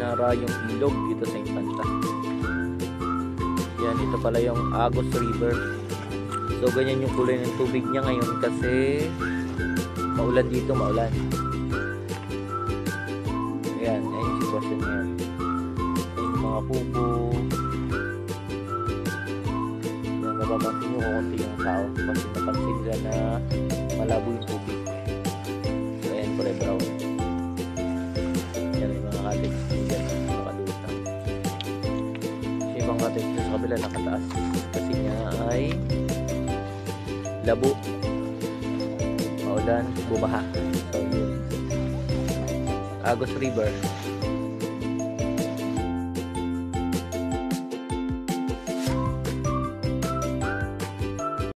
Binara yung ilog dito sa Infanta. Yan, ito pala yung Agos River. So ganyan yung kulay ng tubig niya ngayon kasi maulan dito, maulan. Ayan, ayan yung sitwasyon niya. Ayan yung mga kubo. Ayan, nababansin nyo kukunti yung tao kasi napansin nila na malabo yung tubig. So ayan, kulay brown. Ayan yung mga cottage dyan, nakadutang. So yung mga cottage sa kabila nakataas kasi niya ay labo, maulan, bumaha. So yun, Agos River.